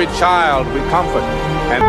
every child with comfort and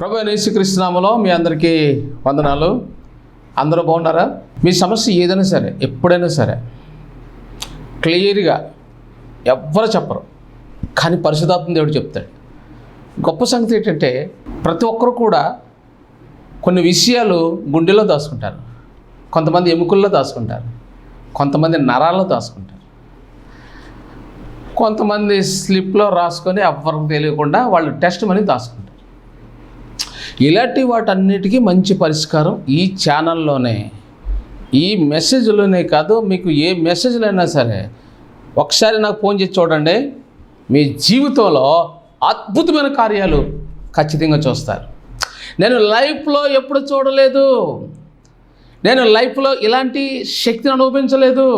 ప్రభు యేసుక్రీస్తు నామములో మీ అందరికీ వందనాలు. అందరూ బాగున్నారా? మీ సమస్య ఏదైనా సరే, ఎప్పుడైనా సరే క్లియర్గా ఎవ్వరు చెప్పరు, కానీ పరిశుద్ధాత్మ దేవుడు చెప్తాడు. గొప్ప సంగతి ఏంటంటే ప్రతి ఒక్కరు కూడా కొన్ని విషయాలు గుండెలో దాచుకుంటారు, కొంతమంది ఎముకల్లో దాచుకుంటారు, కొంతమంది నరాల్లో దాచుకుంటారు, కొంతమంది స్లిప్లో రాసుకొని ఎవ్వరికి తెలియకుండా వాళ్ళు టెస్ట్ మనీ దాచుకుంటారు. ఇలాంటి వాటన్నిటికీ మంచి పరిష్కారం ఈ ఛానల్లోనే, ఈ మెసేజ్లోనే కాదు, మీకు ఏ మెసేజ్లు అయినా సరే ఒకసారి నాకు ఫోన్ చేసి చూడండి. మీ జీవితంలో అద్భుతమైన కార్యాలు ఖచ్చితంగా చూస్తారు. నేను లైఫ్లో ఎప్పుడు చూడలేదు, నేను లైఫ్లో ఇలాంటి శక్తిని అనుభవించలేదు,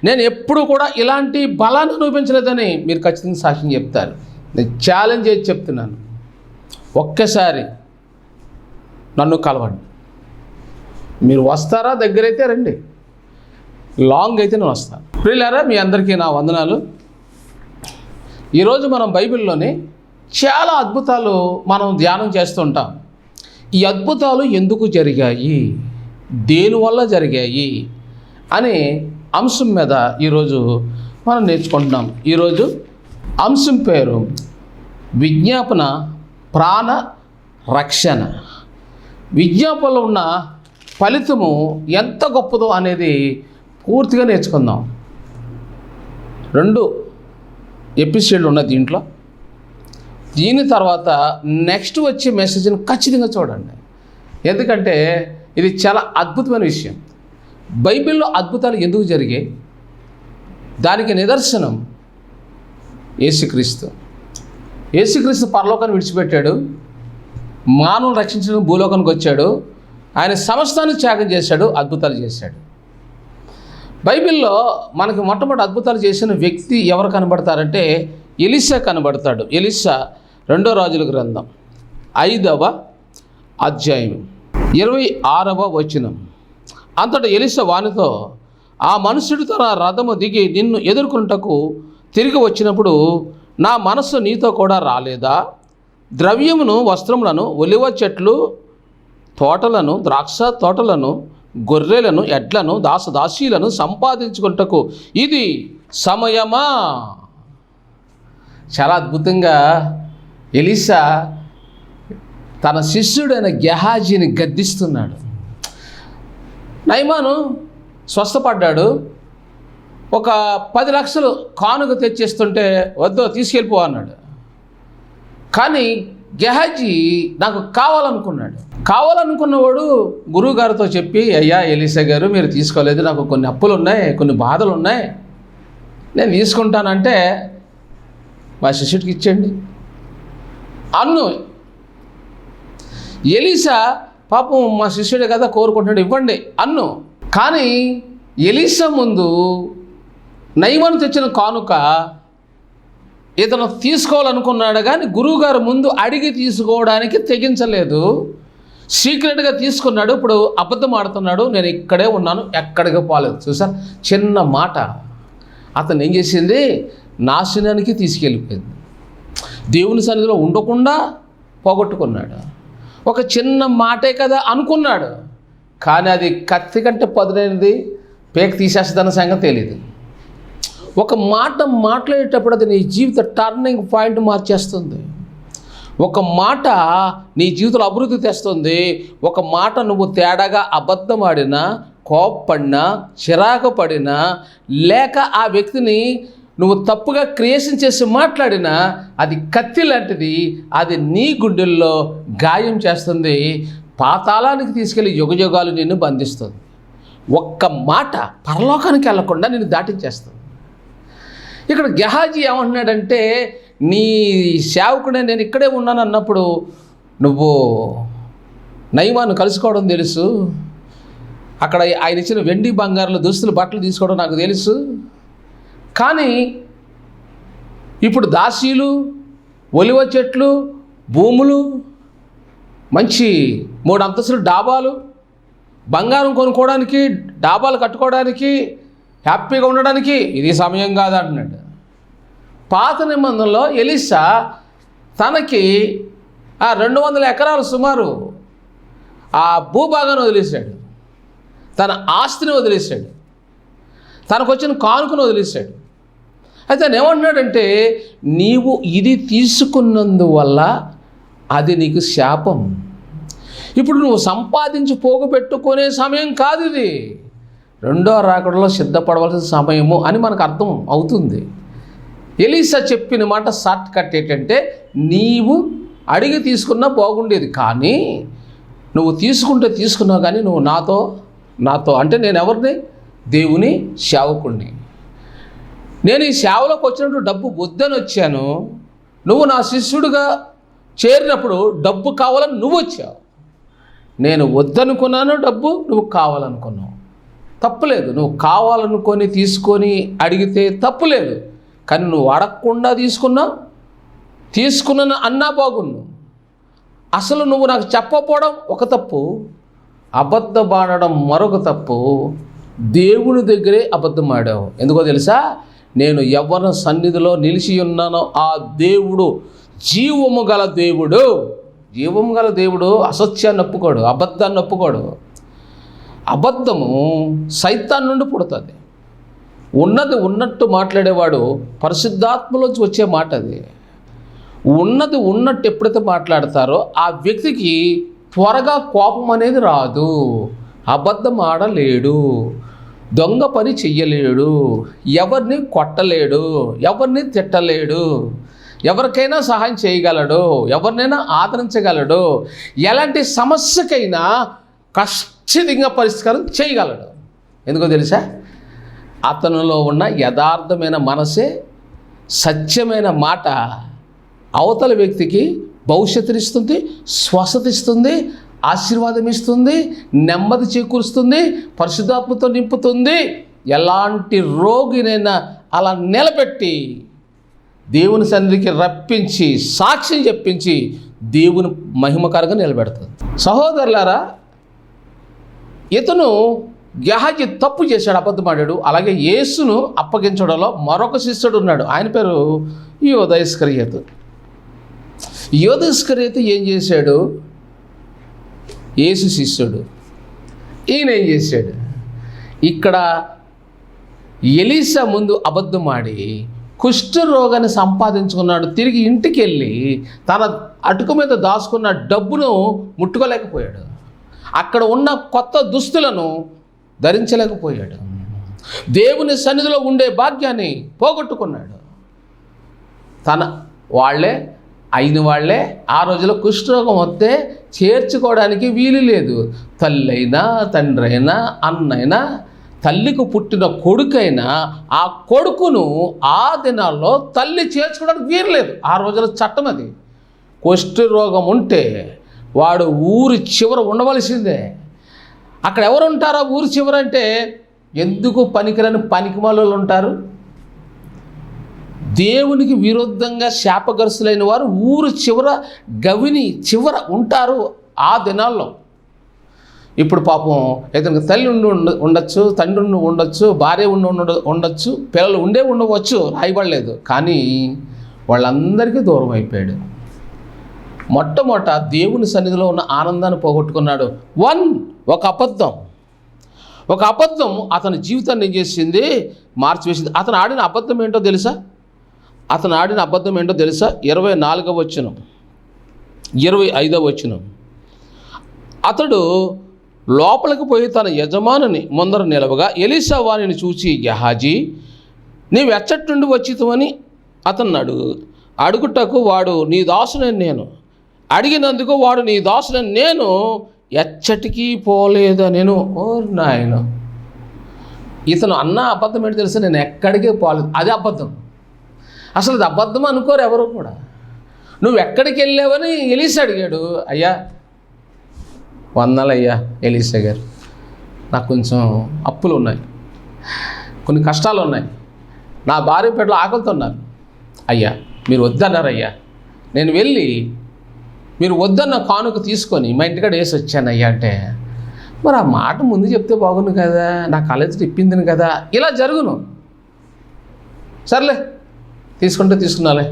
నేను ఎప్పుడు కూడా ఇలాంటి బలాన్ని అనుభవించలేదని మీరు ఖచ్చితంగా సాక్ష్యం చెప్తారు. నేను ఛాలెంజ్ చేసి చెప్తున్నాను, ఒక్కసారి నన్ను కలవండి. మీరు వస్తారా? దగ్గరైతే రండి, లాంగ్ అయితే నేను వస్తాను. ప్రియులారా, మీ అందరికీ నా వందనాలు. ఈరోజు మనం బైబిల్లోని చాలా అద్భుతాలు మనం ధ్యానం చేస్తుంటాం. ఈ అద్భుతాలు ఎందుకు జరిగాయి, దేనివల్ల జరిగాయి అనే అంశం మీద ఈరోజు మనం నేర్చుకుంటున్నాం. ఈరోజు అంశం పేరు విజ్ఞాపన ప్రాణ రక్షణ. విజ్ఞాపనలో ఉన్న ఫలితము ఎంత గొప్పదో అనేది పూర్తిగా నేర్చుకుందాం. 2 ఎపిసోడ్లు ఉన్నాయి దీంట్లో. దీని తర్వాత నెక్స్ట్ వచ్చే మెసేజ్ని ఖచ్చితంగా చూడండి, ఎందుకంటే ఇది చాలా అద్భుతమైన విషయం. బైబిల్లో అద్భుతాలు ఎందుకు జరిగాయి, దానికి నిదర్శనం యేసుక్రీస్తు. యేసుక్రీస్తు పరలోకాన్ని విడిచిపెట్టాడు, మానవుని రక్షించడం భూలోకానికి వచ్చాడు, ఆయన సమస్తాన్ని త్యాగం చేశాడు, అద్భుతాలు చేశాడు. బైబిల్లో మనకి మొట్టమొదటి అద్భుతాలు చేసిన వ్యక్తి ఎవరు కనబడతారంటే ఎలీషా కనబడతాడు. ఎలీషా 2వ రాజుల గ్రంథం 5వ అధ్యాయం 26వ వచనం. అంతటా ఎలీషా వానితో, ఆ మనుషుడు తన రథము దిగి నిన్ను ఎదుర్కొనుటకు తిరిగి వచ్చినప్పుడు నా మనస్సు నీతో కూడా రాలేదా? ద్రవ్యమును, వస్త్రములను, ఒలివ చెట్లు, తోటలను, ద్రాక్ష తోటలను, గొర్రెలను, ఎడ్లను, దాసదాసీలను సంపాదించుకుంటకు ఇది సమయమా? చాలా అద్భుతంగా ఎలీషా తన శిష్యుడైన గెహాజీని గద్దిస్తున్నాడు. నయమాను స్వస్థపడ్డాడు, ఒక 10 లక్షలు కానుక తెచ్చేస్తుంటే వద్దు తీసుకెళ్ళిపో అన్నాడు. కానీ గెహాజీ నాకు కావాలనుకున్నవాడు గురువుగారితో చెప్పి, అయ్యా ఎలీషా గారు మీరు తీసుకోలేదు, నాకు కొన్ని అప్పులు ఉన్నాయి, కొన్ని బాధలు ఉన్నాయి, నేను తీసుకుంటానంటే మా శిష్యుడికి ఇచ్చేయండి అన్ను. ఎలీషా పాపం మా శిష్యుడే కదా కోరుకుంటున్నాడు, ఇవ్వండి అన్ను. కానీ ఎలీషా ముందు నయమాను తెచ్చిన కానుక ఇతను తీసుకోవాలనుకున్నాడు, కానీ గురువుగారు ముందు అడిగి తీసుకోవడానికి తెగించలేదు, సీక్రెట్గా తీసుకున్నాడు. ఇప్పుడు అబద్ధం ఆడుతున్నాడు, నేను ఇక్కడే ఉన్నాను, ఎక్కడికి పోలేదు. చూసారు, చిన్న మాట అతను ఏం చేసింది, నాశనానికి తీసుకెళ్ళిపోయింది. దేవుని సన్నిధిలో ఉండకుండా పోగొట్టుకున్నాడు. ఒక చిన్న మాటే కదా అనుకున్నాడు, కానీ అది కత్తి కంటే పదునైనది, పేక తీసేస్తుందన్న సంగతి తెలియదు. ఒక మాట మాట్లాడేటప్పుడు అది నీ జీవిత టర్నింగ్ పాయింట్ మార్చేస్తుంది. ఒక మాట నీ జీవితంలో అభివృద్ధి తెస్తుంది. ఒక మాట నువ్వు తేడాగా అబద్ధం ఆడినా, కోప్పడినా, చిరాకు పడినా, లేక ఆ వ్యక్తిని నువ్వు తప్పుగా క్రియేషన్ చేసి మాట్లాడినా అది కత్తి లాంటిది. అది నీ గుండెల్లో గాయం చేస్తుంది, పాతాళానికి తీసుకెళ్ళి యుగయుగాలు నిన్ను బంధిస్తుంది. ఒక్క మాట పరలోకానికి వెళ్లకుండా నిన్ను దాటించేస్తుంది. ఇక్కడ గెహాజీ ఏమంటున్నాడంటే, నీ సేవకుడే నేను ఇక్కడే ఉన్నాను అన్నప్పుడు నువ్వు నయమాను కలుసుకోవడం తెలుసు, అక్కడ ఆయన ఇచ్చిన వెండి బంగారుల దుస్తులు బట్టలు తీసుకోవడం నాకు తెలుసు, కానీ ఇప్పుడు దాసీలు, ఒలివ చెట్లు, భూములు, మంచి 3 అంతస్తుల డాబాలు, బంగారం కొనుక్కోవడానికి, డాబాలు కట్టుకోవడానికి, హ్యాపీగా ఉండడానికి ఇది సమయం కాదు అంటున్నాడు. పాత నిబంధనలో ఎలీషా తనకి 200 ఎకరాలు సుమారు ఆ భూభాగాన్ని వదిలేశాడు, తన ఆస్తిని వదిలేశాడు, తనకు వచ్చిన కానుకను వదిలేశాడు. అయితే ఆయన ఏమంటున్నాడంటే, నీవు ఇది తీసుకున్నందువల్ల అది నీకు శాపం. ఇప్పుడు నువ్వు సంపాదించి పోగుపెట్టుకునే సమయం కాదు ఇది, రెండో రాకడలో సిద్ధపడవలసిన సమయము అని మనకు అర్థం అవుతుంది. ఎలీషా చెప్పిన మాట షార్ట్ కట్ ఏంటంటే, నీవు అడిగి తీసుకున్నా బాగుండేది, కానీ నువ్వు తీసుకుంటే తీసుకున్నావు, కానీ నువ్వు నాతో అంటే నేను ఎవరిని? దేవుని సేవకుణ్ణి. నేను ఈ సేవలోకి వచ్చినప్పుడు డబ్బు వద్దని వచ్చాను, నువ్వు నా శిష్యుడిగా చేరినప్పుడు డబ్బు కావాలని నువ్వు వచ్చావు. నేను వద్దనుకున్నాను డబ్బు, నువ్వు కావాలనుకున్నావు, తప్పులేదు. నువ్వు కావాలనుకొని తీసుకొని అడిగితే తప్పులేదు, కానీ నువ్వు అడగకుండా తీసుకున్నాను అన్నా బాగున్నావు. అసలు నువ్వు నాకు చెప్పకపోవడం ఒక తప్పు, అబద్ధం ఆడడం మరొక తప్పు. దేవుని దగ్గరే అబద్ధం ఆడావు. ఎందుకో తెలుసా? నేను ఎవరి సన్నిధిలో నిలిచి ఉన్నానో ఆ దేవుడు జీవము గల దేవుడు. జీవము గల దేవుడు అసత్యాన్ని ఒప్పుకోడు, అబద్ధాన్ని ఒప్పుకోడు. అబద్ధము సైతాన్ నుండి పుడుతుంది. ఉన్నది ఉన్నట్టు మాట్లాడేవాడు పరిశుద్ధాత్మలోంచి వచ్చే మాట అది. ఉన్నది ఉన్నట్టు ఎప్పుడైతే మాట్లాడతారో ఆ వ్యక్తికి త్వరగా కోపం అనేది రాదు, అబద్ధం ఆడలేడు, దొంగ పని చెయ్యలేడు, ఎవరిని కొట్టలేడు, ఎవరిని తిట్టలేడు, ఎవరికైనా సహాయం చేయగలడు, ఎవరినైనా ఆదరించగలడు, ఎలాంటి సమస్యకైనా ఖచ్చితంగా పరిష్కారం చేయగలడు. ఎందుకో తెలుసా? అతనిలో ఉన్న యథార్థమైన మనసే, సత్యమైన మాట అవతల వ్యక్తికి భవిష్యత్తునిస్తుంది, స్వస్థత ఇస్తుంది, ఆశీర్వాదం ఇస్తుంది, నెమ్మది చేకూరుస్తుంది, పరిశుద్ధాత్మతో నింపుతుంది. ఎలాంటి రోగినైనా అలా నిలబెట్టి దేవుని సన్నిధికి రప్పించి సాక్ష్యం చెప్పించి దేవుని మహిమకరంగా నిలబెడుతుంది. సహోదరులారా, ఇతను గెహాజీ తప్పు చేశాడు, అబద్ధమాడాడు. అలాగే యేసును అప్పగించడంలో మరొక శిష్యుడు ఉన్నాడు, ఆయన పేరు యోధా ఇస్కరియోతు. యోధా ఇస్కరియోతు ఏం చేశాడు? యేసు శిష్యుడు. ఈయన ఏం చేశాడు? ఇక్కడ ఎలీషా ముందు అబద్ధమాడి కుష్ఠరోగాన్ని సంపాదించుకున్నాడు. తిరిగి ఇంటికి వెళ్ళి తన అటుక మీద దాచుకున్న డబ్బును ముట్టుకోలేకపోయాడు, అక్కడ ఉన్న కొత్త దుస్తులను ధరించలేకపోయాడు, దేవుని సన్నిధిలో ఉండే భాగ్యాన్ని పోగొట్టుకున్నాడు. అయిన వాళ్ళే ఆ రోజులో కుష్ఠరోగం వస్తే చేర్చుకోవడానికి వీలు లేదు. తల్లైనా, తండ్రి అయినా, అన్నైనా, తల్లికి పుట్టిన కొడుకైనా ఆ కొడుకును ఆ దినాల్లో తల్లి చేర్చుకోవడానికి వీలు లేదు. ఆ రోజుల చట్టం అది. కుష్ఠరోగం ఉంటే వాడు ఊరి చివర ఉండవలసిందే. అక్కడ ఎవరు ఉంటారో ఊరి చివర అంటే ఎందుకు పనికిరాని పనికిమాలు ఉంటారు. దేవునికి విరుద్ధంగా శాపగ్రస్తులైన వారు ఊరు చివర, గవిని చివర ఉంటారు ఆ దినాల్లో. ఇప్పుడు పాపం ఇతనికి తల్లి ఉండొచ్చు, తండ్రి ఉండొచ్చు, భార్య ఉండొచ్చు, పిల్లలు ఉండవచ్చు, రాయబడలేదు. కానీ వాళ్ళందరికీ దూరం అయిపోయాడు. మొట్టమొదట దేవుని సన్నిధిలో ఉన్న ఆనందాన్ని పోగొట్టుకున్నాడు. ఒక అబద్ధం అతని జీవితాన్ని ఏం చేసింది, మార్చివేసింది. అతను ఆడిన అబద్ధం ఏంటో తెలుసా? 24వ వచనం, 25వ వచనం. అతడు లోపలికి పోయి తన యజమానుని ముందర నిలవగా ఎలీషా వానిని చూచి, గెహాజీ, నీవు ఎచ్చటి నుండి వచ్చితవని అతను అడుగుటకు వాడు, నీ దాసునని నేను. అడిగినందుకు వాడు, నీ దాసునని నేను ఎచ్చటికి పోలేదా నేను. ఓ నాయన, ఇతను అన్న అబద్ధం ఏంటి తెలుసా? నేను ఎక్కడికే పోలేదు. అది అబద్ధం. అసలు అది అబద్ధం అనుకోరు ఎవరు కూడా. నువ్వు ఎక్కడికి వెళ్ళావని ఎలీషా అడిగాడు. అయ్యా, వందలయ్యా ఎలీషా గారు, నాకు కొంచెం అప్పులు ఉన్నాయి, కొన్ని కష్టాలు ఉన్నాయి, నా భార్య బిడ్డలు ఆకలితున్నారు. అయ్యా, మీరు వద్దన్నారు. అయ్యా, నేను వెళ్ళి మీరు వద్దన్న కానుక తీసుకొని మా ఇంటికాడ వేసి వచ్చాను అయ్యా అంటే, మరి ఆ మాట ముందు చెప్తే బాగుంది కదా, నా కాలేజీ ఇప్పింది కదా, ఇలా జరుగును. సర్లే, తీసుకున్నాలే,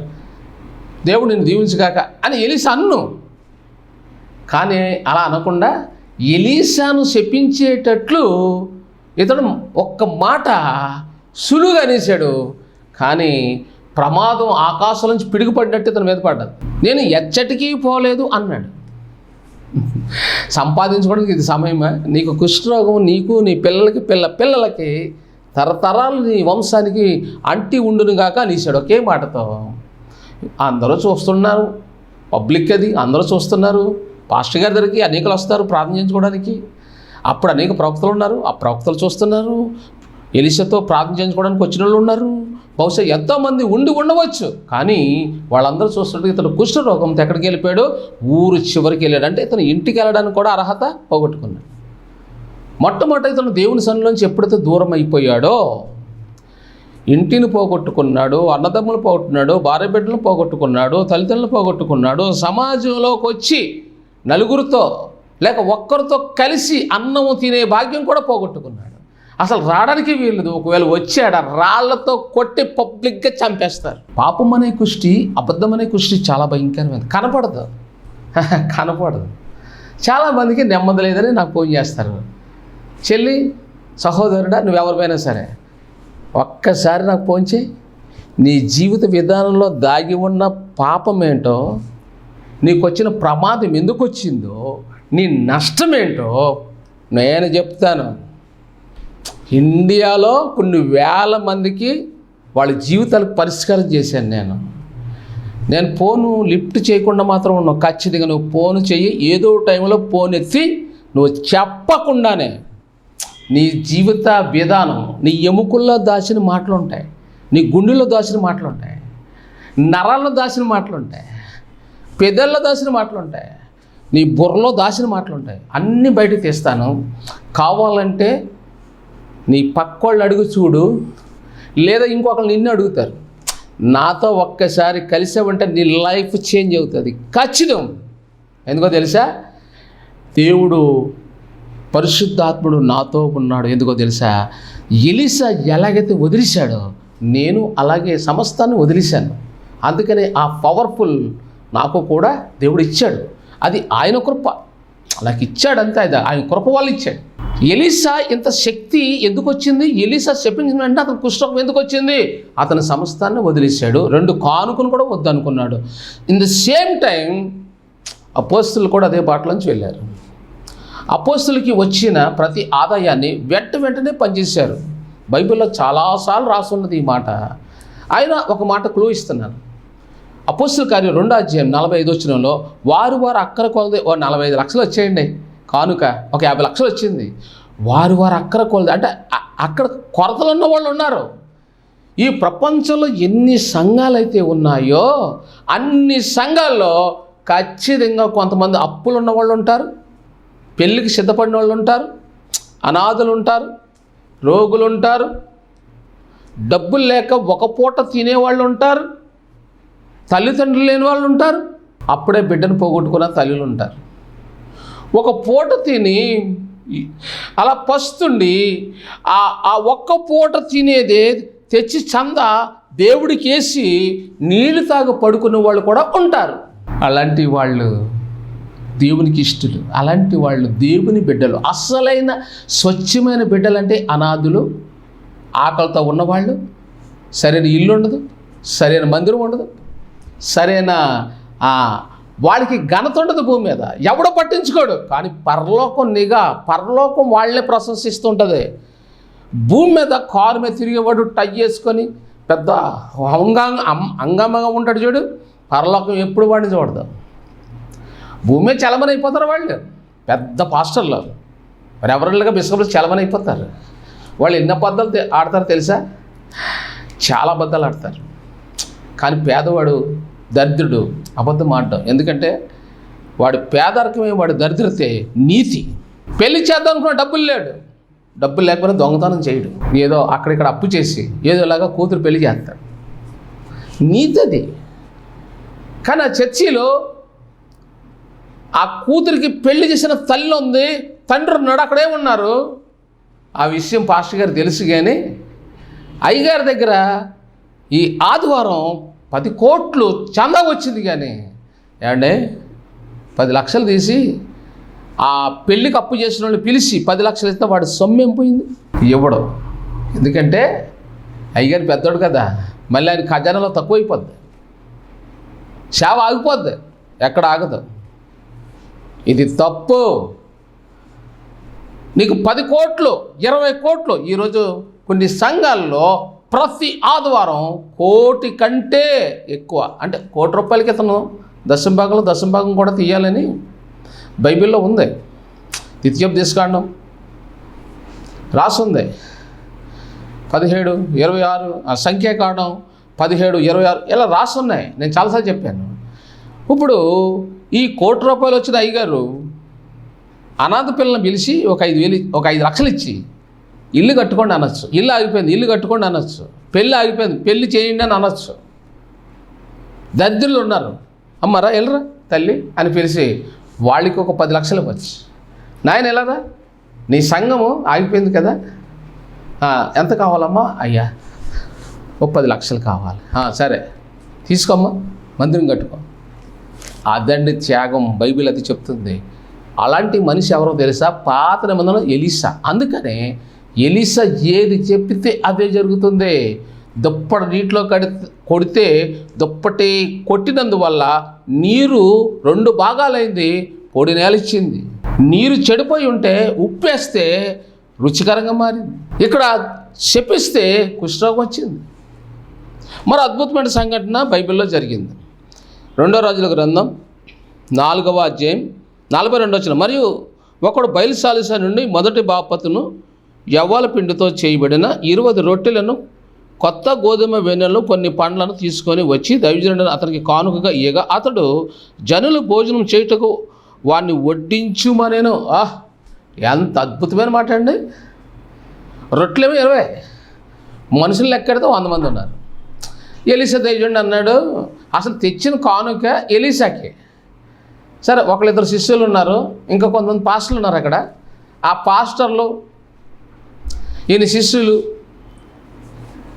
దేవుడు నిన్ను దీవించుగాక అని ఎలీషా అన్ను. కానీ అలా అనకుండా ఎలీషాను శపించేటట్లు ఇతడు ఒక్క మాట సులువుగా అనేసాడు. కానీ ప్రమాదం ఆకాశం నుంచి పిడుగుపడినట్టు ఇతని మీద పడ్డది. నేను ఎచ్చటికీ పోలేదు అన్నాడు. సంపాదించుకోవడానికి ఇది సమయమా? నీకు కుష్ఠరోగం, నీకు నీ పిల్లలకి పిల్లలకి తరతరాలు నీ వంశానికి అంటి ఉండును గాక అనేసాడు ఒకే మాటతో. అందరూ చూస్తున్నారు, పబ్లిక్ అది, అందరూ చూస్తున్నారు. పాస్టర్ గారి దగ్గరికి అనేకలు వస్తారు ప్రార్థించుకోవడానికి. అప్పుడు అనేక ప్రవక్తలు ఉన్నారు, ఆ ప్రవక్తలు చూస్తున్నారు. ఎలీషాతో ప్రార్థించుకోవడానికి వచ్చిన వాళ్ళు ఉన్నారు. బహుశా ఎంతోమంది ఉండవచ్చు. కానీ వాళ్ళందరూ చూస్తుంటే ఇతను కుష్ఠరోగంతో ఎక్కడికి వెళ్ళిపోయాడు? ఊరు చివరికి వెళ్ళాడు. అంటే ఇతను ఇంటికి వెళ్ళడానికి కూడా అర్హత పోగొట్టుకున్నాడు. మొట్టమొదట ఇతను దేవుని సన్నిధిలోంచి ఎప్పుడైతే దూరం అయిపోయాడో, ఇంటిని పోగొట్టుకున్నాడు, అన్నదమ్ములు పోగొట్టుకున్నాడు, భార్య బిడ్డలు పోగొట్టుకున్నాడు, తల్లిదండ్రులు పోగొట్టుకున్నాడు, సమాజంలోకి వచ్చి నలుగురితో లేక ఒక్కరితో కలిసి అన్నము తినే భాగ్యం కూడా పోగొట్టుకున్నాడు. అసలు రావడానికి వీల్లేదు. ఒకవేళ వచ్చాడ రాళ్లతో కొట్టి పబ్లిక్గా చంపేస్తారు. పాపం అనే కుష్టి, అబద్ధం అనే కుష్టి చాలా భయంకరమైనది. కనపడదు. చాలామందికి నెమ్మది లేదని నాకు ఫోన్ చేస్తారు. చెల్లి, సహోదరుడా, నువ్వెవరిపైనా సరే ఒక్కసారి నాకు ఫోన్ చేయి. నీ జీవిత విధానంలో దాగి ఉన్న పాపం ఏంటో, నీకు వచ్చిన ప్రమాదం ఎందుకు వచ్చిందో, నీ నష్టం ఏంటో నేను చెప్తాను. ఇండియాలో కొన్ని వేల మందికి వాళ్ళ జీవితాలకు పరిష్కారం చేశాను నేను ఫోను లిఫ్ట్ చేయకుండా మాత్రం ఉన్నావు. ఖచ్చితంగా నువ్వు ఫోను చెయ్యి. ఏదో టైంలో ఫోన్ ఎత్తి నువ్వు చెప్పకుండానే నీ జీవిత విధానం, నీ ఎముకల్లో దాచిన మాటలు ఉంటాయి, నీ గుండెల్లో దాచిన మాటలు ఉంటాయి, నరాల్లో దాచిన మాటలు ఉంటాయి, పెదల్లో దాచిన మాటలు ఉంటాయి, నీ బుర్రలో దాచిన మాటలు ఉంటాయి. అన్నీ బయటకు తీస్తాను. కావాలంటే నీ పక్కోళ్ళు అడుగు చూడు, లేదా ఇంకొకరు నిన్ను అడుగుతారు. నాతో ఒక్కసారి కలిసావంటే నీ లైఫ్ చేంజ్ అవుతుంది ఖచ్చితం. ఎందుకో తెలుసా? దేవుడు పరిశుద్ధాత్ముడు నాతో ఉన్నాడు. ఎందుకో తెలుసా? ఎలీషా ఎలాగైతే వదిలేశాడో నేను అలాగే సమస్తాన్ని వదిలేశాను. అందుకని ఆ పవర్ఫుల్ నాకు కూడా దేవుడు ఇచ్చాడు. అది ఆయన కృప. నాకు ఇచ్చాడంతే, అది ఆయన కృప వాళ్ళు ఇచ్చాడు. ఎలీషా ఇంత శక్తి ఎందుకు వచ్చింది? ఎలీషా చెప్పించిన వెంటనే అతను కుష్ఠరోగం ఎందుకు వచ్చింది? అతని సమస్తాన్ని వదిలేశాడు. 2 కానుకను కూడా వద్దనుకున్నాడు. ఇన్ ద సేమ్ టైం అపోస్తులు కూడా అదే బాటలోంచి వెళ్ళారు. అపోస్తులకి వచ్చిన ప్రతి ఆదాయాన్ని వెంటనే పనిచేశారు. బైబిల్లో చాలాసార్లు రాసున్నది ఈ మాట. ఆయన ఒక మాట క్లూ ఇస్తున్నారు. అపోస్తుల కార్యం 2వ అధ్యాయం 45వ వచనంలో వారు అక్కర కొలది 45 లక్షలు వచ్చేయండి కానుక, ఒక 50 లక్షలు వచ్చింది. వారు అక్కర కొలది అంటే అక్కడ కొరతలు ఉన్న వాళ్ళు ఉన్నారు. ఈ ప్రపంచంలో ఎన్ని సంఘాలు అయితే ఉన్నాయో అన్ని సంఘాల్లో ఖచ్చితంగా కొంతమంది అప్పులు ఉన్న వాళ్ళు ఉంటారు, పెళ్ళికి సిద్ధపడిన వాళ్ళు ఉంటారు, అనాథలు ఉంటారు, రోగులు ఉంటారు, డబ్బులు లేక ఒక పూట తినేవాళ్ళు ఉంటారు, తల్లిదండ్రులు లేని వాళ్ళు ఉంటారు, అప్పుడే బిడ్డను పోగొట్టుకున్న తల్లులు ఉంటారు. ఒక పూట తిని అలా పస్తుండి ఆ ఒక్క పూట తినేదే తెచ్చి చంద దేవుడికి వేసి నీళ్లు తాగు పడుకునే వాళ్ళు కూడా ఉంటారు. అలాంటి వాళ్ళు దేవునికి ఇష్టలు, అలాంటి వాళ్ళు దేవుని బిడ్డలు. అస్సలైన స్వచ్ఛమైన బిడ్డలంటే అనాథులు, ఆకలితో ఉన్నవాళ్ళు, సరైన ఇల్లు ఉండదు, సరైన మందిరం ఉండదు, సరైన వాళ్ళకి ఘనత ఉండదు భూమి మీద, ఎవడో పట్టించుకోడు. కానీ పరలోకం నిఘా, పరలోకం వాళ్ళే ప్రశంసిస్తుంటుంది. భూమి మీద కారు మీద తిరిగేవాడు టై చేసుకొని పెద్ద అంగంగా ఉంటాడు చూడు, పరలోకం ఎప్పుడు వాడిని చూడదు. భూమి మీద చలమని అయిపోతారు వాళ్ళు, పెద్ద పాస్టర్లు, రెవరెండ్లుగా బిషప్లు చలమని అయిపోతారు. వాళ్ళు ఎన్ని అబద్ధాలు ఆడతారు తెలుసా? చాలా అబద్ధాలు ఆడతారు. కానీ పేదవాడు, దరిద్రుడు అబద్ధం ఆడడం. ఎందుకంటే వాడి పేదరికమే, వాడి దరిద్రతే నీతి. పెళ్లి చేద్దాం అనుకున్న డబ్బులు లేడు, డబ్బులు లేకపోయినా దొంగతనం చేయడు, ఏదో అక్కడిక్కడ అప్పు చేసి ఏదోలాగా కూతురు పెళ్లి చేస్తాడు, నీతి అది. కానీ ఆ చర్చిలో ఆ కూతురికి పెళ్లి చేసిన తల్లి ఉంది, తండ్రి ఉన్నాడు, అక్కడే ఉన్నారు. ఆ విషయం పాస్టర్ గారు తెలుసు. కానీ అయ్యగారి దగ్గర ఈ ఆదివారం 10 కోట్లు చందా వచ్చింది. కానీ ఏమంటే 10 లక్షలు తీసి ఆ పెళ్ళికి అప్పు చేసిన వాళ్ళు పిలిచి 10 లక్షలు ఇస్తే వాడు సొమ్మేం పోయింది, ఇవ్వడం. ఎందుకంటే అయ్యగారు పెద్దోడు కదా, మళ్ళీ ఆయన ఖజానాలో తక్కువైపోద్ది, సేవ ఆగిపోద్ది, ఎక్కడ ఆగదు. ఇది తప్పు. నీకు 10 కోట్లు 20 కోట్లు. ఈరోజు కొన్ని సంఘాల్లో ప్రతి ఆదివారం 1 కోటి కంటే ఎక్కువ, అంటే 1 కోటి రూపాయలకి ఇతను దశంభాగం కూడా తీయాలని బైబిల్లో ఉంది. ద్వితీయోపదేశకాండం రాసుంది 17, 26, సంఖ్యాకాండం 17, 26 ఇలా రాసున్నాయి. నేను చాలాసార్లు చెప్పాను. ఇప్పుడు ఈ 1 కోటి రూపాయలు వచ్చిన అయ్యగారు అనాథ పిల్లల్ని పిలిచి ఒక 5 లక్షలు ఇచ్చి ఇల్లు కట్టుకోండి అనొచ్చు. ఇల్లు ఆగిపోయింది, ఇల్లు కట్టుకోండి అనొచ్చు. పెళ్ళి ఆగిపోయింది, పెళ్ళి చేయండి అని అనొచ్చు. దరిద్రులు ఉన్నారు, అమ్మరా వెళ్ళరా తల్లి అని పిలిచి వాళ్ళకి ఒక 10 లక్షలు ఇవ్వచ్చు. నాయన వెళ్ళరా, నీ సంఘము ఆగిపోయింది కదా, ఎంత కావాలమ్మా? అయ్యా ఒక 10 లక్షలు కావాలి. సరే తీసుకోమ్మా, మందిరం కట్టుకో. అదండి త్యాగం. బైబిల్ అది చెప్తుంది. అలాంటి మనిషి ఎవరో తెలుసా? పాత నిబంధనలో ఎలీషా. అందుకనే ఎలీషా ఏది చెప్పితే అదే జరుగుతుంది. దుప్పటి నీటిలో కొడితే దుప్పటి కొట్టినందువల్ల నీరు 2 భాగాలైంది, పొడి నేలిచ్చింది. నీరు చెడిపోయి ఉంటే ఉప్పేస్తే రుచికరంగా మారింది. ఇక్కడ శపిస్తే కుష్ఠరోగం వచ్చింది. మరో అద్భుతమైన సంఘటన బైబిల్లో జరిగింది. 2వ రాజుల గ్రంథం 4వ అధ్యాయం 42వ వచనం. మరియు ఒకడు బయలుసాలిసా నుండి మొదటి బాపతును యవ్వాల పిండితో చేయబడిన 20 రొట్టెలను, కొత్త గోధుమ వెన్నెలను, కొన్ని పండ్లను తీసుకొని వచ్చి దైవజనుడు అతనికి కానుకగా ఇయ్యగా అతడు జనులు భోజనం చేయుటకు వాడిని వడ్డించుమనేను. ఎంత అద్భుతమైన మాట అండి. రొట్టెలేమో 20, మనుషులు లెక్కెడితే 100 మంది ఉన్నారు. ఎలీషా దైవజనుడు అన్నాడు, అసలు తెచ్చిన కానుక ఎలీషాకి. సరే, 1-2 శిష్యులు ఉన్నారు, ఇంకా కొంతమంది పాస్టర్లు ఉన్నారు అక్కడ. ఆ పాస్టర్లు ఈయన శిష్యులు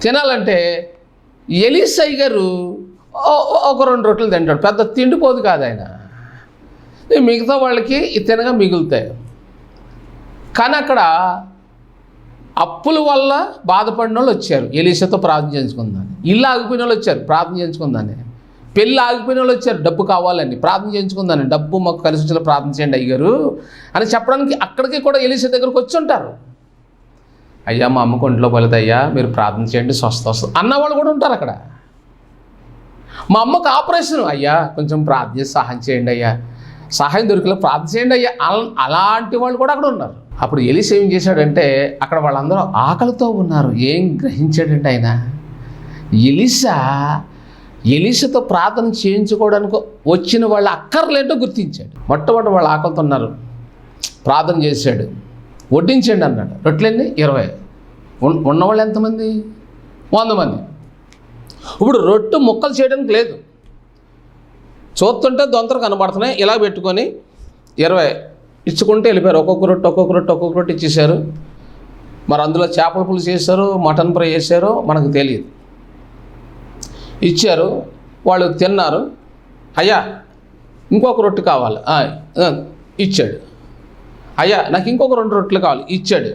తినాలంటే ఎలీషా గారు ఒక 2 రొట్టెలు తింటాడు. పెద్ద తిండిపోదు కాదు ఆయన. మిగతా వాళ్ళకి తినగా మిగులుతాయి. కానీ అక్కడ అప్పుల వల్ల బాధపడిన వాళ్ళు వచ్చారు ఎలీషాతో ప్రార్థన చేయించుకుందాన్ని. ఇల్లు ఆగిపోయిన వాళ్ళు వచ్చారు ప్రార్థన చేయించుకుందాన్ని. పెళ్ళి ఆగిపోయిన వాళ్ళు వచ్చారు డబ్బు కావాలని ప్రార్థన చేయించుకుందాన్ని. డబ్బు మాకు కలిసి వచ్చేలా ప్రార్థన చేయండి అయ్యారు అని చెప్పడానికి అక్కడికి కూడా ఎలీషా దగ్గరకు వచ్చి ఉంటారు. అయ్యా మా అమ్మకు ఒంట్లో పోలేదు అయ్యా, మీరు ప్రార్థన చేయండి స్వస్థ వస్తుంది అన్నవాళ్ళు కూడా ఉంటారు అక్కడ. మా అమ్మకు ఆపరేషన్ అయ్యా, కొంచెం ప్రార్థన చేసి సహాయం చేయండి అయ్యా, సహాయం దొరికిలో ప్రార్థన చేయండి అయ్యా, అలాంటి వాళ్ళు కూడా అక్కడ ఉన్నారు. అప్పుడు ఎలీషా ఏం చేశాడంటే అక్కడ వాళ్ళందరూ ఆకలితో ఉన్నారు. ఏం గ్రహించాడంటే ఆయన ఎలీషాతో ప్రార్థన చేయించుకోవడానికి వచ్చిన వాళ్ళ అక్కర్లేంటో గుర్తించాడు. మొట్టమొదటి వాళ్ళు ఆకలితో ఉన్నారు, ప్రార్థన చేశాడు, వడ్డించండి అన్నాడు. రొట్టెలన్నీ 20, ఉన్నవాళ్ళు ఎంతమంది? 100 మంది. ఇప్పుడు రొట్టె ముక్కలు చేయడానికి లేదు, చూస్తుంటే దొంతలు కనబడుతున్నాయి. ఇలా పెట్టుకొని 20 ఇచ్చుకుంటే వెళ్ళిపోయారు. ఒక్కొక్క రొట్టె ఇచ్చేసారు. మరి అందులో చేపల పులుసు చేశారు, మటన్ ఫ్రై చేశారో మనకు తెలియదు. ఇచ్చారు, వాళ్ళు తిన్నారు. అయ్యా ఇంకొక రొట్టె కావాలి, ఇచ్చాడు. అయ్యా నాకు ఇంకొక 2 రొట్టెలు కావాలి, ఇచ్చాడు.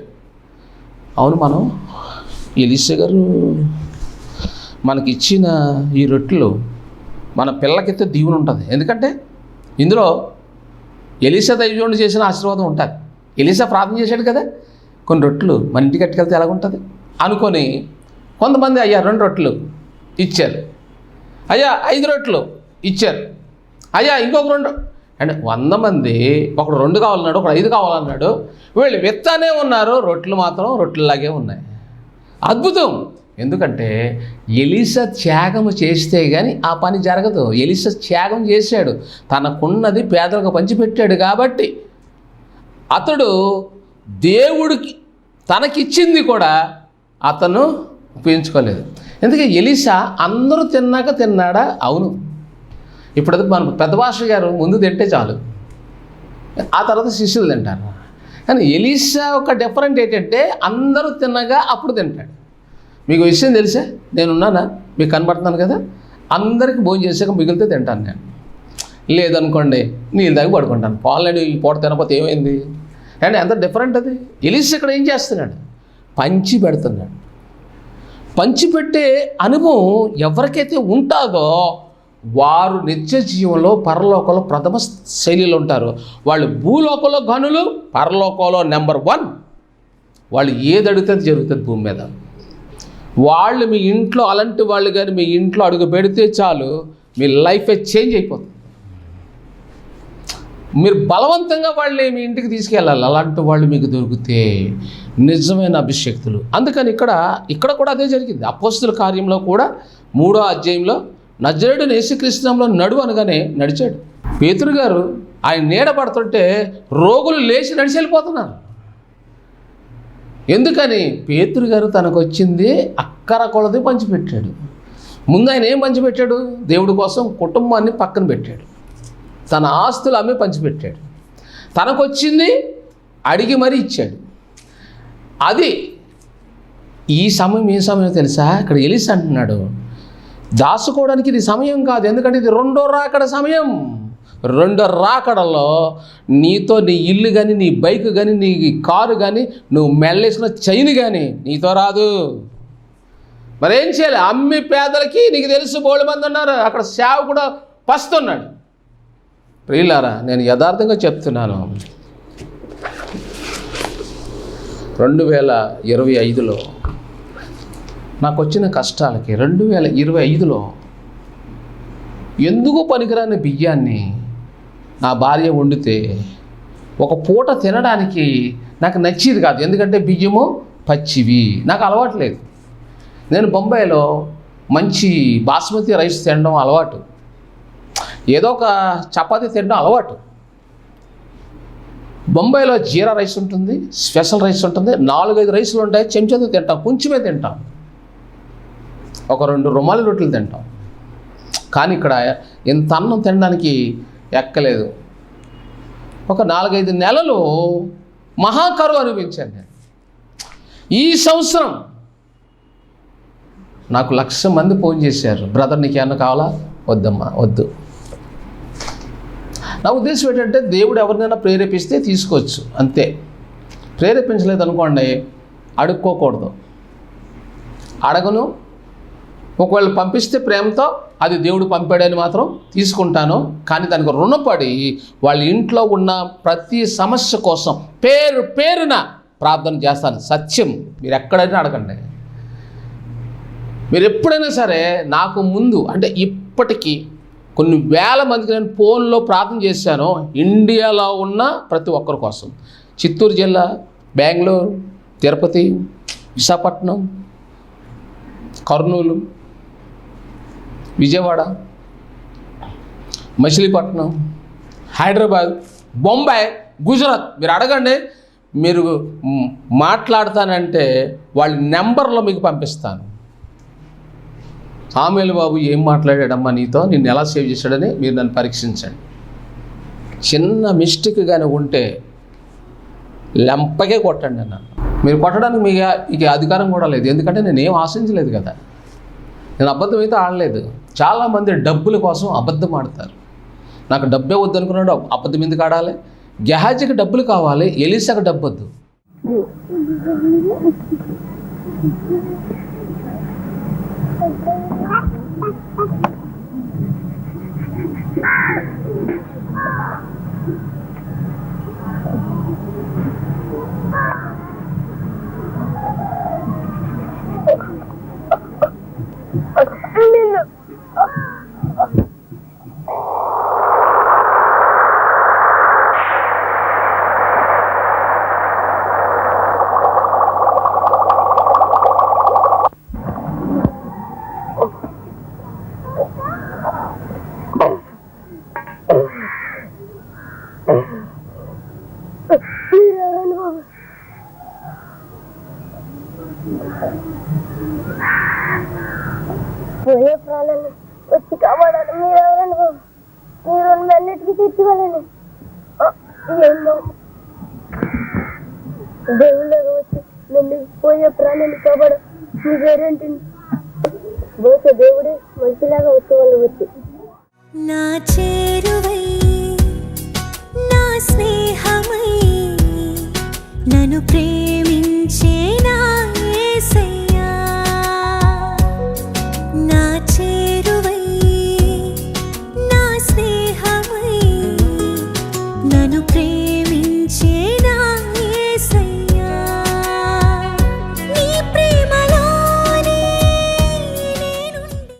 అవును, మనం ఎలీషా గారు మనకి ఇచ్చిన ఈ రొట్టెలు మన పిల్లలకైతే దీవెన ఉంటుంది. ఎందుకంటే ఇందులో ఎలీషా దైవజనుడు చేసిన ఆశీర్వాదం ఉంటుంది. ఎలీషా ప్రార్థన చేశాడు కదా, కొన్ని రొట్టెలు మన ఇంటికి కట్టుకెళ్తే ఎలాగుంటుంది అనుకొని కొంతమంది అయ్యా 2 రొట్టెలు ఇచ్చారు, అయ్యా 5 రొట్టెలు ఇచ్చారు, అయ్యా ఇంకొక 2 అంటే 100 మంది ఒకడు 2 కావాలన్నాడు, ఒకడు 5 కావాలన్నాడు. వీళ్ళు విత్తానే ఉన్నారు, రొట్టెలు మాత్రం రొట్టెల్లాగే ఉన్నాయి. అద్భుతం. ఎందుకంటే ఎలీషా త్యాగము చేస్తే కానీ ఆ పని జరగదు. ఎలీషా త్యాగం చేశాడు, తనకున్నది పేదలకు పంచిపెట్టాడు. కాబట్టి అతడు దేవుడికి తనకిచ్చింది కూడా అతను ఉపయోగించుకోలేదు. ఎందుకంటే ఎలీషా అందరూ తిన్నాక తిన్నాడా? అవును. ఇప్పుడు మన పెద్ద భాష గారు ముందు తింటే చాలు, ఆ తర్వాత శిష్యులు తింటారు. కానీ ఎలీషా ఒక డిఫరెంట్ ఏంటంటే అందరూ తిన్నగా అప్పుడు తింటాడు. మీకు విషయం తెలుసా, నేనున్నానా, మీకు కనబడుతున్నాను కదా, అందరికీ భోజనం చేసాక మిగిలితే తింటాను నేను. లేదనుకోండి నీళ్ళు తాగి పడుకుంటాను. పాలని ఈ పూట తినకపోతే ఏమైంది అంటే ఎంత డిఫరెంట్ అది. ఎలీషా ఇక్కడ ఏం చేస్తున్నాడు? పంచి పెడుతున్నాడు. పంచిపెట్టే అనుభవం ఎవరికైతే ఉంటుందో వారు నిత్య జీవంలో పరలోకంలో ప్రథమ శైలిలో ఉంటారు. వాళ్ళు భూలోకంలో గనులు, పరలోకంలో నెంబర్ 1. వాళ్ళు ఏది అడిగితే జరుగుతుంది భూమి మీద. వాళ్ళు మీ ఇంట్లో అలాంటి వాళ్ళు కానీ మీ ఇంట్లో అడుగు పెడితే చాలు మీ లైఫే చేంజ్ అయిపోతుంది. మీరు బలవంతంగా వాళ్ళని మీ ఇంటికి తీసుకెళ్ళాలి. అలాంటి వాళ్ళు మీకు దొరికితే నిజమైన అభిషేక్తులు. అందుకని ఇక్కడ కూడా అదే జరిగింది. అపోస్తుల కార్యంలో కూడా 3వ అధ్యాయంలో నజరేయుడైన యేసుక్రీస్తు నామములో నడు అనగానే నడిచాడు. పేతురు గారు ఆయన నీడ పడుతుంటే రోగులు లేచి నడిచి వెళ్ళిపోతున్నారు. ఎందుకని? పేతురు గారు తనకు వచ్చింది అక్కర కొలది పంచిపెట్టాడు. ముందు ఆయన ఏం పంచిపెట్టాడు? దేవుడి కోసం కుటుంబాన్ని పక్కన పెట్టాడు, తన ఆస్తులు అమ్మి పంచిపెట్టాడు. తనకు వచ్చింది అడిగి మరీ ఇచ్చాడు. అది ఈ సమయం ఏ సమయం తెలుసా? ఇక్కడ ఎలీషా అంటున్నాడు, దాచుకోవడానికి ఇది సమయం కాదు. ఎందుకంటే ఇది 2వ రాకడ సమయం. 2వ రాకడలో నీతో నీ ఇల్లు కానీ, నీ బైక్ కానీ, నీ కారు కానీ, నువ్వు మెల్లేసిన చైన్ కానీ నీతో రాదు. మరేం చేయాలి? అమ్మి పేదలకి నీకు తెలుసు బోళ్ళు మంది ఉన్నారు. అక్కడ సేవకుడు పస్తున్నాడు. ప్రియులారా, నేను యథార్థంగా చెప్తున్నాను, 2025లో నాకు వచ్చిన కష్టాలకి 2025లో ఎందుకు పనికిరాని బియ్యాన్ని నా భార్య వండితే ఒక పూట తినడానికి నాకు నచ్చేది కాదు. ఎందుకంటే బియ్యము పచ్చివి, నాకు అలవాటు లేదు. నేను బొంబాయిలో మంచి బాస్మతి రైస్ తినడం అలవాటు, ఏదో ఒక చపాతీ తినడం అలవాటు. బొంబాయిలో జీరా రైస్ ఉంటుంది, స్పెషల్ రైస్ ఉంటుంది, 4-5 రైసులు ఉంటాయి. చెంచాతో తింటాం, కొంచెమే తింటాం, ఒక 2 రుమాలి రొట్టెలు తింటాం. కానీ ఇక్కడ ఇంత అన్నం తినడానికి ఎక్కలేదు. ఒక 4-5 నెలలు మహాకరువు అనిపించాను నేను. ఈ సంవత్సరం నాకు 1,00,000 మంది ఫోన్ చేశారు, బ్రదర్ నీకు ఏమన్నా కావాలా? వద్దమ్మా, వద్దు. నా ఉద్దేశం ఏంటంటే దేవుడు ఎవరినైనా ప్రేరేపిస్తే తీసుకోవచ్చు, అంతే. ప్రేరేపించలేదు అనుకోండి, అడుక్కోకూడదు. అడగను. ఒకవేళ పంపిస్తే ప్రేమతో అది దేవుడు పంపాడని మాత్రం తీసుకుంటాను. కానీ దానికి రుణపడి వాళ్ళ ఇంట్లో ఉన్న ప్రతి సమస్య కోసం పేరున ప్రార్థన చేస్తాను. సత్యం, మీరు ఎక్కడైనా అడగండి. మీరు ఎప్పుడైనా సరే నాకు ముందు అంటే ఇప్పటికీ కొన్ని వేల మందికి నేను ఫోన్లో ప్రార్థన చేశాను, ఇండియాలో ఉన్న ప్రతి ఒక్కరి కోసం. చిత్తూరు జిల్లా, బెంగళూరు, తిరుపతి, విశాఖపట్నం, కర్నూలు, విజయవాడ, మచిలీపట్నం, హైదరాబాద్, బొంబాయి, గుజరాత్. మీరు అడగండి, మీరు మాట్లాడతానంటే వాళ్ళ నెంబర్లో మీకు పంపిస్తాను. సామేలు బాబు ఏం మాట్లాడాడమ్మా నీతో, నిన్ను ఎలా సేవ్ చేశాడని మీరు నన్ను పరీక్షించండి. చిన్న మిస్టేక్ కానీ ఉంటే లెంపగే కొట్టండి అన్న. మీరు కొట్టడానికి మీకు అధికారం కూడా లేదు, ఎందుకంటే నేనేం ఆశించలేదు కదా. నేను అబద్ధం అయితే ఆడలేదు. చాలామంది డబ్బుల కోసం అబద్ధం ఆడతారు. నాకు డబ్బే వద్దు అనుకున్నాడు, అబద్ధం ఎందుకు ఆడాలి? గెహాజీకి డబ్బులు కావాలి, ఎలీసాకు డబ్బు వద్దు. పోయే ప్రాణాన్ని వచ్చి కాపాడాలి. మీరెవరండి బాబు? మీరు అన్నిటికీ తీర్చివ్వాలండి. ఏమో దేవుళ్ళగా వచ్చి నన్ను పోయే ప్రాణాన్ని కాపాడ మీ పేరేంటండి? బహుశా దేవుడే మనిషిలాగా వచ్చే వాళ్ళు వచ్చి నా చేరువై నా స్నేహమై నన్ను ప్రేమించే నా యేసయ్యా.